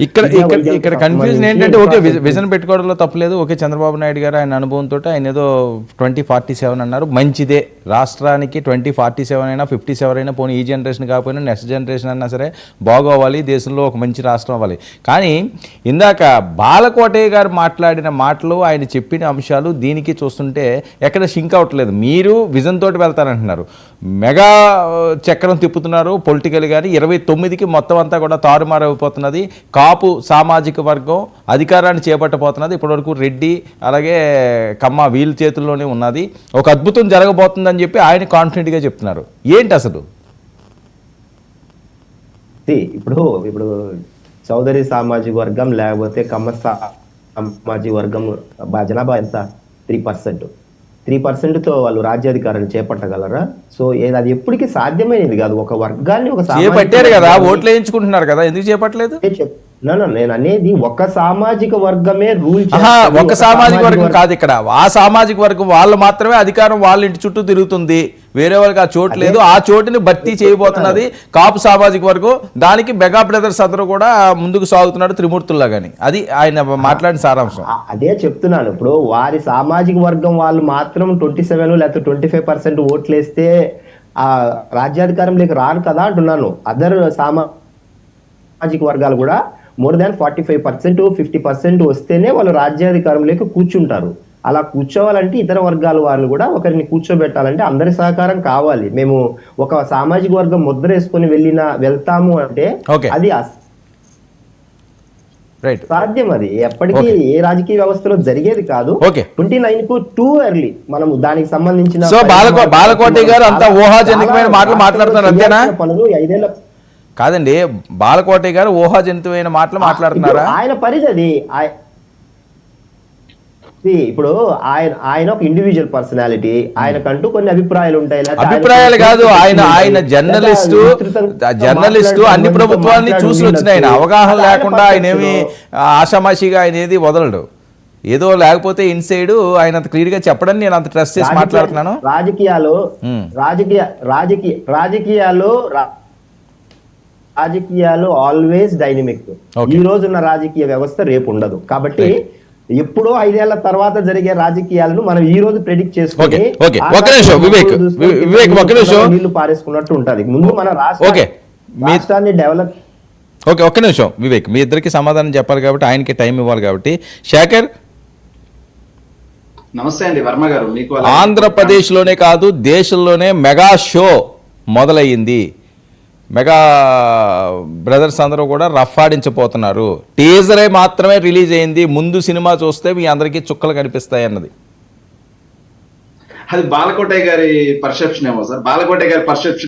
ఇక్కడ ఇక్కడ ఇక్కడ కన్ఫ్యూజన్ ఏంటంటే ఓకే విజన్ పెట్టుకోవడంలో తప్పలేదు. ఓకే చంద్రబాబు నాయుడు గారు ఆయన అనుభవంతో ఆయన ఏదో 2047 అన్నారు, మంచిదే. రాష్ట్రానికి 2047 అయినా 57 అయినా పోనీ ఈ జనరేషన్ కాకపోయినా నెక్స్ట్ జనరేషన్ అయినా సరే బాగోవాలి, దేశంలో ఒక మంచి రాష్ట్రం అవ్వాలి. కానీ ఇందాక బాలకోటయ్య గారు మాట్లాడిన మాటలు, ఆయన చెప్పిన అంశాలు దీనికి చూస్తుంటే ఎక్కడ సింక్ అవ్వట్లేదు. మీరు విజన్ తోటి వెళ్తారంటున్నారు, మెగా చక్రం తిప్పుతున్నారు పొలిటికల్ గానీ 29కి మొత్తం అంతా కూడా తారుమారైపోతున్నది. కాపు సామాజిక వర్గం అధికారాన్ని చేపట్టబోతున్నది. ఇప్పటివరకు రెడ్డి అలాగే కమ్మ వీళ్ళ చేతుల్లోనే ఉన్నది. ఒక అద్భుతం జరగబోతుందని చెప్పి ఆయన కాన్ఫిడెంట్గా చెప్తున్నారు. ఏంటి అసలు ఇప్పుడు ఇప్పుడు చౌదరి సామాజిక వర్గం లేకపోతే కమ్మ సామాజిక వర్గం జనాభా ఎంత? 3%తో వాళ్ళు రాజ్యాధికారాన్ని చేపట్టగలరా? సో అది ఎప్పటికీ సాధ్యమైనది కాదు. ఒక వర్గాన్ని ఒక చేపట్టారు కదా, ఓట్లు వేయించుకుంటున్నారు కదా, ఎందుకు చేపట్టలేదు? నేను అనేది ఒక సామాజిక వర్గమే రూల్. ఒక సామాజిక వర్గం కాదు ఇక్కడ, ఆ సామాజిక వర్గం వాళ్ళు మాత్రమే అధికారం వాళ్ళ ఇంటి చుట్టూ తిరుగుతుంది, వేరే వాళ్ళకి ఆ చోటు లేదు. ఆ చోటుని భర్తీ చేయబోతున్నది కాపు సామాజిక వర్గం. దానికి మెగా బ్రదర్స్ అందరూ కూడా ముందుకు సాగుతున్నాడు త్రిమూర్తుల్లా. కానీ అది ఆయన మాట్లాడిన సారాంశం. అదే చెప్తున్నాను. ఇప్పుడు వారి సామాజిక వర్గం వాళ్ళు మాత్రం 27 లేకపోతే 25% ఓట్లు వేస్తే ఆ రాజ్యాధికారంలోకి రారు కదా అంటున్నాను. అదర్ సామాజిక వర్గాలు కూడా మోర్ దాన్ 45%, 50% వస్తేనే వాళ్ళు రాజ్యాధికారంలోకి కూర్చుంటారు. అలా కూర్చోవాలంటే ఇతర వర్గాల వాళ్ళు కూడా ఒకరిని కూర్చోబెట్టాలంటే అందరి సహకారం కావాలి. మేము ఒక సామాజిక వర్గం ముద్ర వేసుకొని వెళ్తాము అంటే అది సాధ్యం. అది ఎప్పటికీ ఏ రాజకీయ వ్యవస్థలో జరిగేది కాదు. 29కు టూ ఎర్లీ. మనం దానికి సంబంధించిన బాలకోటయ్య గారు అంతా ఊహాజనితమైన మాటలు మాట్లాడుతున్నారు అంతేనా? పనులు 5 ఏళ్ల కాదండి, బాలకోటయ్య గారు ఊహాజనితమైన మాటలు మాట్లాడుతున్నారా? ఆయన పరిధి అది. ఇప్పుడు ఆయన ఒక ఇండివిజువల్ పర్సనాలిటీ, ఆయనకంటూ కొన్ని అభిప్రాయాలు ఉంటాయి. అభిప్రాయాలు కాదు, ఆయన జర్నలిస్టు అన్ని ప్రభుత్వాన్ని చూసి వచ్చిన ఆయన అవగాహన లేకుండా ఆయన ఏమి ఆషామాషిగా ఆయన ఏది వదలడు. ఏదో లేకపోతే ఇన్సైడ్ ఆయన అంత క్లియర్ గా చెప్పడం నేను అంత ట్రస్ట్ చేసి మాట్లాడుతున్నాను. రాజకీయాలు ఆల్వేస్ డైనమిక్. ఈ రోజున్న రాజకీయ వ్యవస్థ రేపు ఉండదు. కాబట్టి ఎప్పుడో 5 ఏళ్ల తర్వాత జరిగే రాజకీయాలను మనం ఈ రోజు ప్రెడిక్ట్ చేసుకుని నీళ్లు పారేసుకున్నట్టు ఉంటది. ముందు మన రాష్ట్రాన్ని డెవలప్. ఓకే, ఒక్క నిమిషం వివేక్, మీ ఇద్దరికి సమాధానం చెప్పాలి కాబట్టి ఆయనకి టైం ఇవ్వాలి కాబట్టి. శేఖర్, నమస్తే అండి వర్మ గారు. మీకు ఆంధ్రప్రదేశ్లోనే కాదు దేశంలోనే మెగా షో మొదలయ్యింది. మెగా బ్రదర్స్ అందరూ కూడా రఫాడించబోతున్నారు. టీజరే మాత్రమే రిలీజ్ అయింది, ముందు సినిమా చూస్తే మీ అందరికీ చుక్కలు కనిపిస్తాయి అన్నది. అది బాలకోటయ్య గారి పర్సెప్షన్ ఏమో సార్. బాలకోటయ్య గారి పర్సెప్షన్